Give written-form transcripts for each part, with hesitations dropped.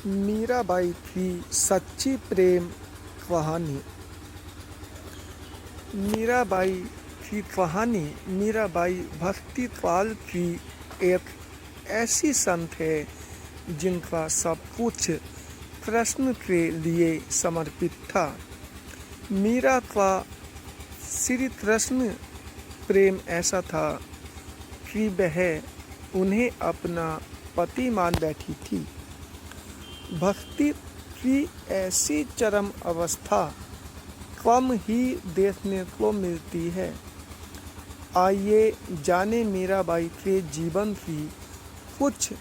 मीराबाई की सच्ची प्रेम कहानी। मीराबाई की कहानी मीराबाई भक्ति काल की एक ऐसी संत है जिनका सब कुछ कृष्ण के लिए समर्पित था। मीरा का श्री कृष्ण प्रेम ऐसा था कि वह उन्हें अपना पति मान बैठी थी। भक्ति की ऐसी चरम अवस्था कम ही देखने को मिलती है। आइए जाने मीराबाई के जीवन की कुछ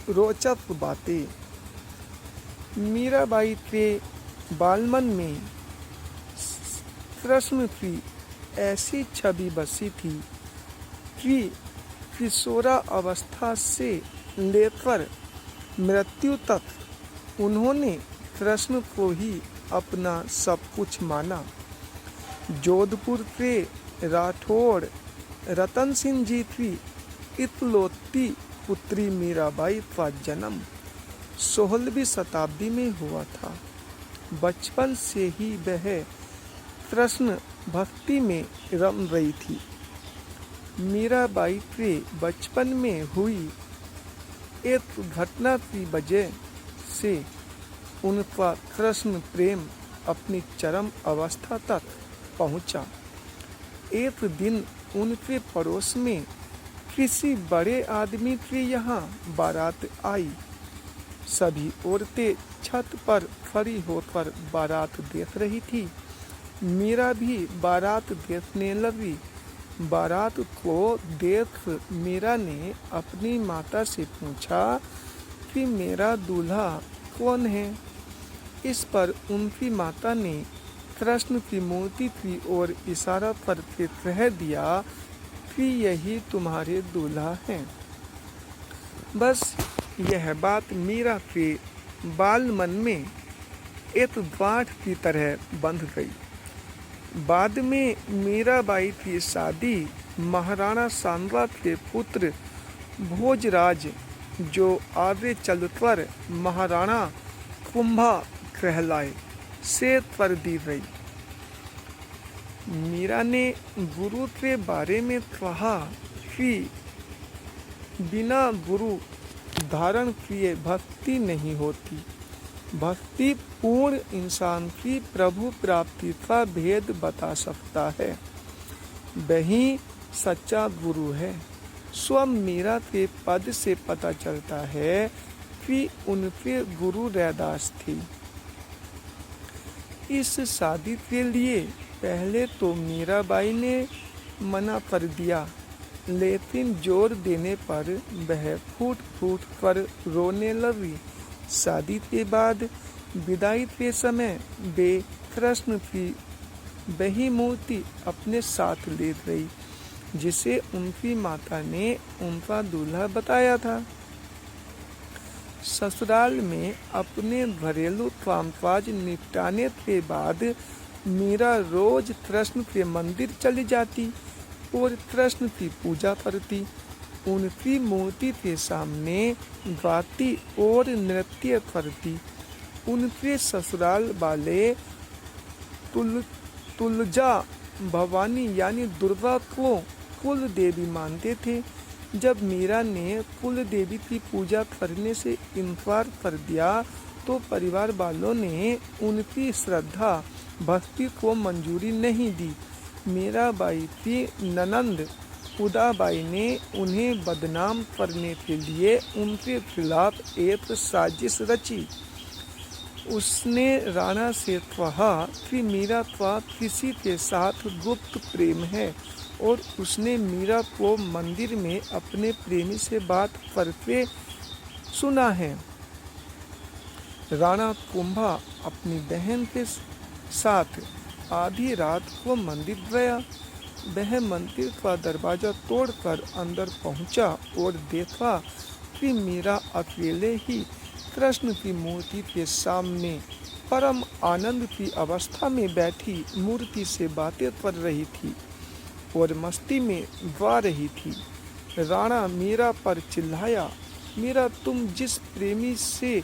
रोचक बातें। मीराबाई के बालमन में कृष्ण की ऐसी छवि बसी थी कि किशोरा अवस्था से लेकर मृत्यु तक उन्होंने कृष्ण को ही अपना सब कुछ माना। जोधपुर के राठौड़ रतन सिंह जी की इकलौती पुत्री मीराबाई का जन्म 16वीं शताब्दी में हुआ था। बचपन से ही वह कृष्ण भक्ति में रम रही थी। मीराबाई के बचपन में हुई एक घटना की वजह से उनका कृष्ण प्रेम अपनी चरम अवस्था तक पहुंचा। एक दिन उनके पड़ोस में किसी बड़े आदमी के यहाँ बारात आई। सभी औरतें छत पर खड़ी होकर बारात देख रही थी। मीरा भी बारात देखने लगी। बारात को देख मीरा ने अपनी माता से पूछा कि मेरा दूल्हा कौन है। इस पर उनकी माता ने कृष्ण की मूर्ति की ओर इशारा करके कह दिया कि यही तुम्हारे दूल्हा हैं। बस यह बात मीरा के बाल मन में एक गांठ की तरह बंध गई। बाद में मीराबाई की शादी महाराणा सांगा के पुत्र भोजराज, जो आगे चलकर महाराणा कुंभा कहलाए, से कर दी गई। मीरा ने गुरु के बारे में कहा कि बिना गुरु धारण किए भक्ति नहीं होती। भक्ति पूर्ण इंसान की प्रभु प्राप्ति का भेद बता सकता है। वही सच्चा गुरु है। स्वयं मीरा के पद से पता चलता है कि उनके गुरु रैदास थी। इस शादी के लिए पहले तो मीराबाई ने मना कर दिया, लेकिन जोर देने पर वह फूट फूट कर रोने लगी। शादी के बाद विदाई के समय वे कृष्ण की वही मूर्ति अपने साथ ले गई जिसे उनकी माता ने उनका दूल्हा बताया था। ससुराल में अपने घरेलू कामकाज निपटाने के बाद मीरा रोज कृष्ण के मंदिर चली जाती और कृष्ण की पूजा करती। उनकी मूर्ति के सामने गाती और नृत्य करती। उनके ससुराल वाले तुलजा भवानी यानी दुर्गा को कुल देवी मानते थे। जब मीरा ने कुल देवी की पूजा करने से इनकार कर दिया तो परिवार वालों ने उनकी श्रद्धा भक्ति को मंजूरी नहीं दी। मीराबाई की ननंद उदाबाई ने उन्हें बदनाम करने के लिए उनके खिलाफ एक साजिश रची। उसने राणा से कहा कि मीरा का किसी के साथ गुप्त प्रेम है और उसने मीरा को मंदिर में अपने प्रेमी से बात करके सुना है। राणा कुंभा अपनी बहन के साथ आधी रात को मंदिर गया। वह मंदिर का दरवाजा तोड़कर अंदर पहुंचा और देखा कि मीरा अकेले ही कृष्ण की मूर्ति के सामने परम आनंद की अवस्था में बैठी मूर्ति से बातें कर रही थी और मस्ती में गा रही थी। राणा मीरा पर चिल्लाया, मीरा तुम जिस प्रेमी से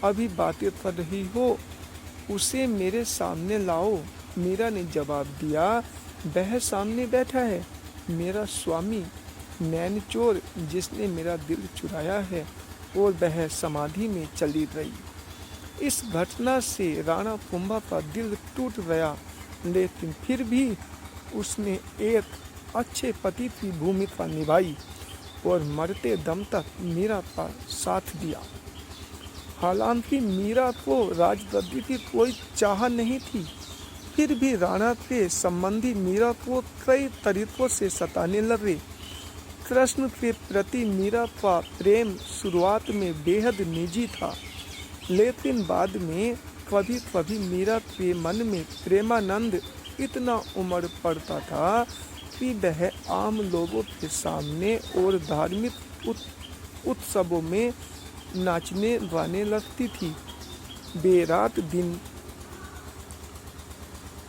अभी बातें कर रही हो, उसे मेरे सामने लाओ। मीरा ने जवाब दिया, वह सामने बैठा है, मेरा स्वामी नैनचोर, जिसने मेरा दिल चुराया है, और वह समाधि में चली गई। इस घटना से राणा कुंभा का दिल टूट गया, लेकिन फिर भी उसने एक अच्छे पति की भूमिका निभाई और मरते दम तक मीरा का साथ दिया। हालांकि मीरा को राजगद्दी की कोई चाह नहीं थी, फिर भी राणा के संबंधी मीरा को कई तरीकों से सताने लगे। कृष्ण के प्रति मीरा का प्रेम शुरुआत में बेहद निजी था, लेकिन बाद में कभी कभी मीरा के मन में प्रेमानंद इतना उमड़ पड़ता था कि वह आम लोगों के सामने और धार्मिक उत्सवों में नाचने गाने लगती थी।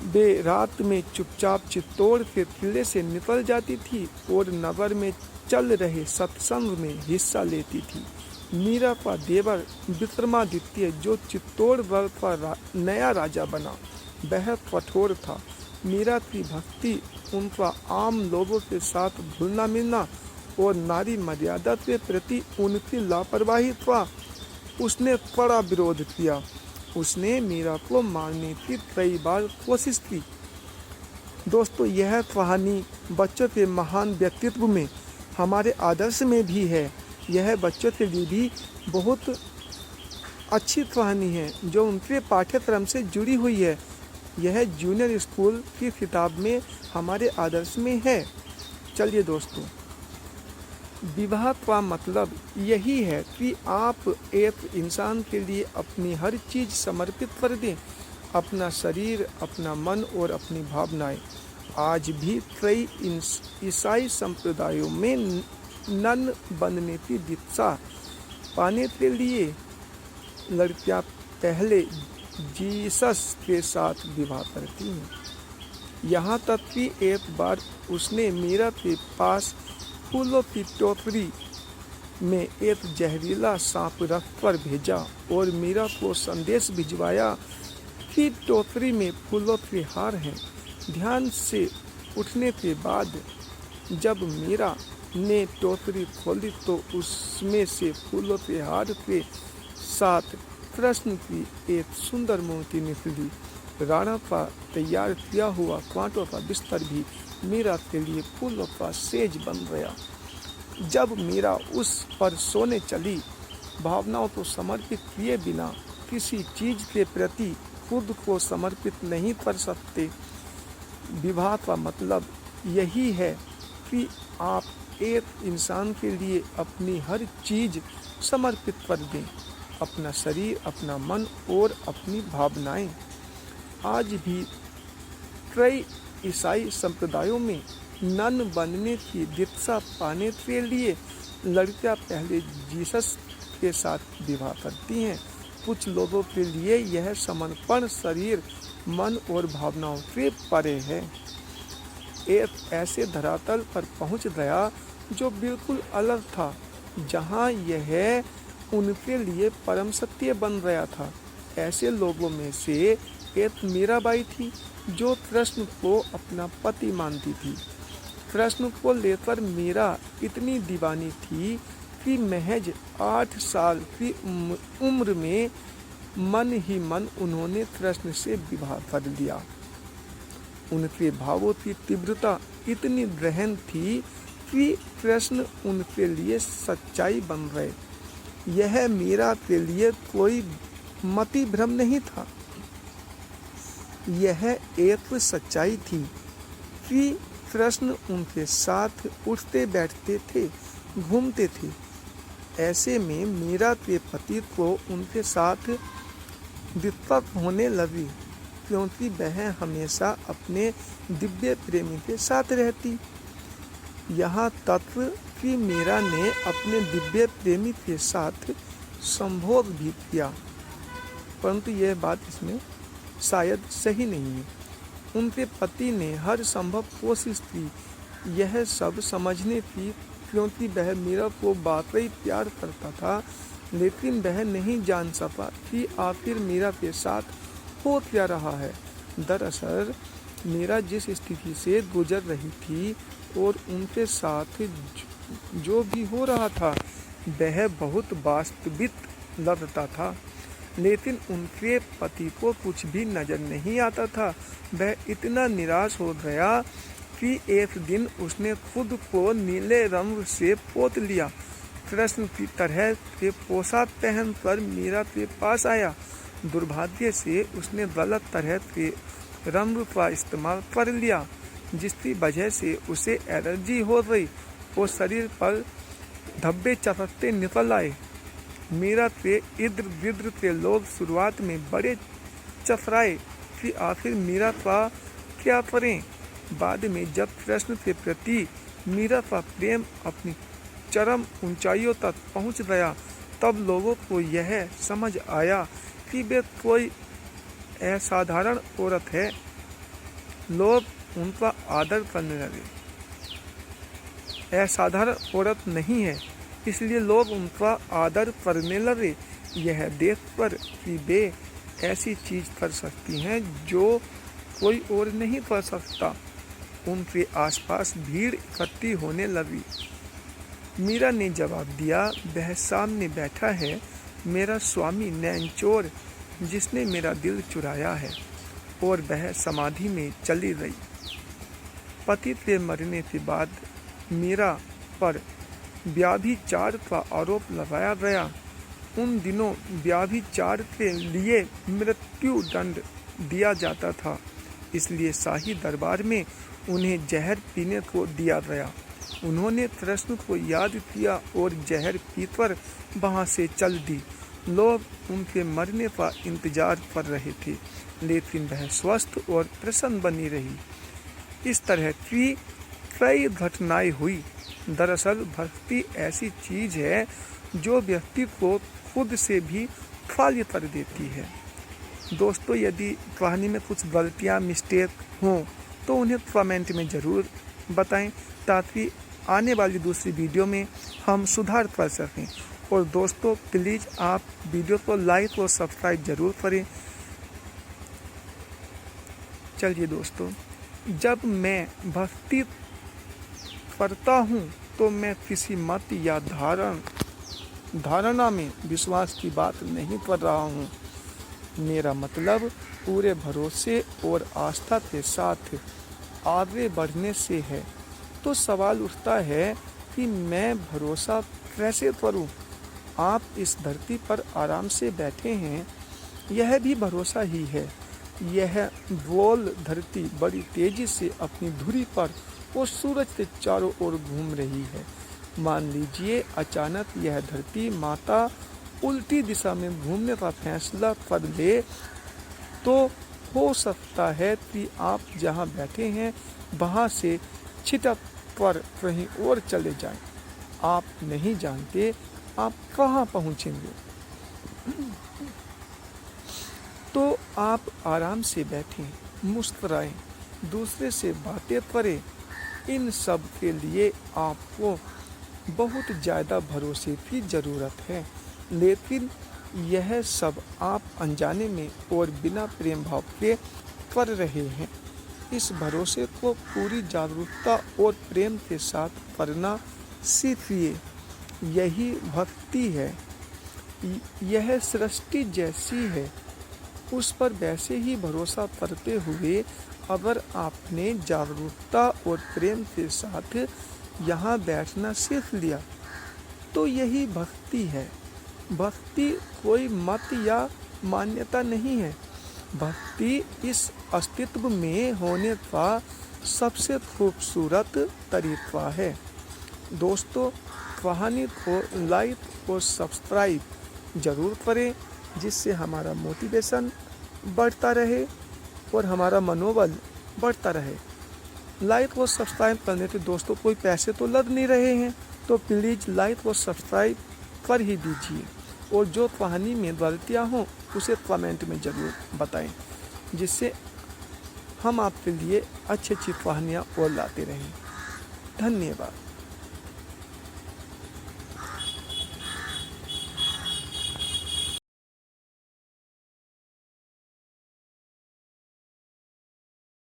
बेरात में चुपचाप चित्तौड़ के किले से निकल जाती थी और नगर में चल रहे सत्संग में हिस्सा लेती थी। मीरा का देवर विक्रमादित्य, जो चित्तौड़गढ़ का नया राजा बना, वह कठोर था। मीरा की भक्ति, उनका आम लोगों के साथ घुलना मिलना और नारी मर्यादा के प्रति उनकी लापरवाही का उसने कड़ा विरोध किया। उसने मीरा को मारने की कई बार कोशिश की। दोस्तों, यह कहानी बच्चों के महान व्यक्तित्व में, हमारे आदर्श में भी है। यह बच्चों के लिए भी बहुत अच्छी कहानी है, जो उनके पाठ्यक्रम से जुड़ी हुई है। यह जूनियर स्कूल की किताब में हमारे आदर्श में है। चलिए दोस्तों, विवाह का मतलब यही है कि आप एक इंसान के लिए अपनी हर चीज़ समर्पित कर दें, अपना शरीर, अपना मन और अपनी भावनाएं। आज भी कई ईसाई संप्रदायों में नन बनने की दीक्षा पाने के लिए लड़कियां पहले जीसस के साथ विवाह करती हैं। यहाँ तक कि एक बार उसने मीरा के पास फूलों की टोकरी में एक जहरीला सांप रखकर भेजा और मीरा को संदेश भिजवाया कि टोकरी में फूलों के हार हैं। ध्यान से उठने के बाद जब मीरा ने टोकरी खोली तो उसमें से फूलों के हार के साथ कृष्ण की एक सुंदर मूर्ति निकली। राणा का तैयार किया हुआ कांटों का बिस्तर भी मीरा के लिए फूलों का सेज बन गया। जब मीरा उस पर सोने चली, भावनाओं को समर्पित किए बिना किसी चीज के प्रति खुद को समर्पित नहीं कर सकते। विवाह का मतलब यही है कि आप एक इंसान के लिए अपनी हर चीज समर्पित कर दें, अपना शरीर, अपना मन और अपनी भावनाएं। आज भी कई ईसाई संप्रदायों में नन बनने की दीक्षा पाने के लिए लड़कियां पहले जीसस के साथ विवाह करती हैं। कुछ लोगों के लिए यह समर्पण शरीर, मन और भावनाओं से परे है। एक ऐसे धरातल पर पहुंच गया जो बिल्कुल अलग था, जहां यह उनके लिए परम सत्य बन गया था। ऐसे लोगों में से एक मीराबाई थी, जो कृष्ण को अपना पति मानती थी। कृष्ण को लेकर मीरा इतनी दीवानी थी कि महज 8 साल की उम्र में मन ही मन उन्होंने कृष्ण से विवाह कर लिया। उनके भावों की तीव्रता इतनी गहन थी कि कृष्ण उनके लिए सच्चाई बन गए। यह मीरा के लिए कोई मति भ्रम नहीं था, यह एक सच्चाई थी कि कृष्ण उनके साथ उठते बैठते थे, घूमते थे। ऐसे में मीरा के पति को उनके साथ दिक्कत होने लगी, क्योंकि वह हमेशा अपने दिव्य प्रेमी के साथ रहती। यहाँ तक कि मीरा ने अपने दिव्य प्रेमी के साथ संभोग भी किया, परंतु यह बात इसमें शायद सही नहीं है। उनके पति ने हर संभव कोशिश की यह सब समझने की, क्योंकि वह मीरा को वाकई प्यार करता था। लेकिन वह नहीं जान सका कि आखिर मीरा के साथ हो क्या रहा है। दरअसल मीरा जिस स्थिति से गुजर रही थी और उनके साथ जो भी हो रहा था वह बहुत वास्तविक लगता था, लेकिन उनके पति को कुछ भी नजर नहीं आता था। वह इतना निराश हो गया कि एक दिन उसने खुद को नीले रंग से पोत लिया। कृष्ण की तरह के पोशाक पहनकर मीरा के पास आया। दुर्भाग्य से उसने गलत तरह के रंग का इस्तेमाल कर लिया, जिसकी वजह से उसे एलर्जी हो गई और शरीर पर धब्बे चपकते निकल आए। मीरा के इर्द गिर्द के लोग शुरुआत में बड़े चफराए कि आखिर मीरा का क्या करें। बाद में जब कृष्ण के प्रति मीरा का प्रेम अपनी चरम ऊंचाइयों तक पहुंच गया, तब लोगों को यह समझ आया कि वे कोई असाधारण औरत है। लोग उनका आदर करने लगे। असाधारण औरत नहीं है, इसलिए लोग उनका आदर करने लगे, यह देखकर कि वे ऐसी चीज कर सकती हैं जो कोई और नहीं कर सकता। उनके आसपास भीड़ इकट्ठी होने लगी। मीरा ने जवाब दिया, वह सामने बैठा है मेरा स्वामी नैनचोर, जिसने मेरा दिल चुराया है, और वह समाधि में चली गई। पति के मरने के बाद मीरा पर व्यभिचार का आरोप लगाया गया। उन दिनों व्यभिचार के लिए मृत्यु दंड दिया जाता था, इसलिए शाही दरबार में उन्हें जहर पीने को दिया गया। उन्होंने कृष्ण को याद किया और जहर पीकर वहां से चल दी। लोग उनके मरने का इंतजार कर रहे थे, लेकिन वह स्वस्थ और प्रसन्न बनी रही। इस तरह की कई घटनाएं हुई। दरअसल भक्ति ऐसी चीज है जो व्यक्ति को खुद से भी खाली कर देती है। दोस्तों, यदि कहानी में कुछ गलतियां मिस्टेक हों तो उन्हें कमेंट में ज़रूर बताएं, ताकि आने वाली दूसरी वीडियो में हम सुधार कर सकें। और दोस्तों, प्लीज़ आप वीडियो को लाइक और सब्सक्राइब ज़रूर करें। चलिए दोस्तों, जब मैं भक्ति करता हूँ तो मैं किसी मत या धारणा में विश्वास की बात नहीं कर रहा हूँ। मेरा मतलब पूरे भरोसे और आस्था के साथ आगे बढ़ने से है। तो सवाल उठता है कि मैं भरोसा कैसे करूं? आप इस धरती पर आराम से बैठे हैं, यह भी भरोसा ही है। यह गोल धरती बड़ी तेजी से अपनी धुरी पर और सूरज के चारों ओर घूम रही है। मान लीजिए अचानक यह धरती माता उल्टी दिशा में घूमने का फैसला कर ले, तो हो सकता है कि आप जहां बैठे हैं वहां से छिटक कर कहीं और चले जाएं। आप नहीं जानते आप कहां पहुंचेंगे। तो आप आराम से बैठें, मुस्कुराएं, दूसरे से बातें करें। इन सब के लिए आपको बहुत ज़्यादा भरोसे की ज़रूरत है, लेकिन यह सब आप अनजाने में और बिना प्रेम भाव के कर रहे हैं। इस भरोसे को पूरी जागरूकता और प्रेम के साथ करना सीखिए। यही भक्ति है। यह सृष्टि जैसी है, उस पर वैसे ही भरोसा करते हुए अगर आपने जागरूकता और प्रेम के साथ यहाँ बैठना सीख लिया तो यही भक्ति है। भक्ति कोई मत या मान्यता नहीं है। भक्ति इस अस्तित्व में होने का सबसे खूबसूरत तरीका है। दोस्तों, कहानी को लाइक और सब्सक्राइब ज़रूर करें, जिससे हमारा मोटिवेशन बढ़ता रहे और हमारा मनोबल बढ़ता रहे। लाइक और सब्सक्राइब करने के दोस्तों कोई पैसे तो लग नहीं रहे हैं, तो प्लीज़ लाइक और सब्सक्राइब कर ही दीजिए। और जो कहानी में गलतियाँ हों उसे कमेंट में ज़रूर बताएं, जिससे हम आपके लिए अच्छी अच्छी कहानियाँ और लाते रहें। धन्यवाद।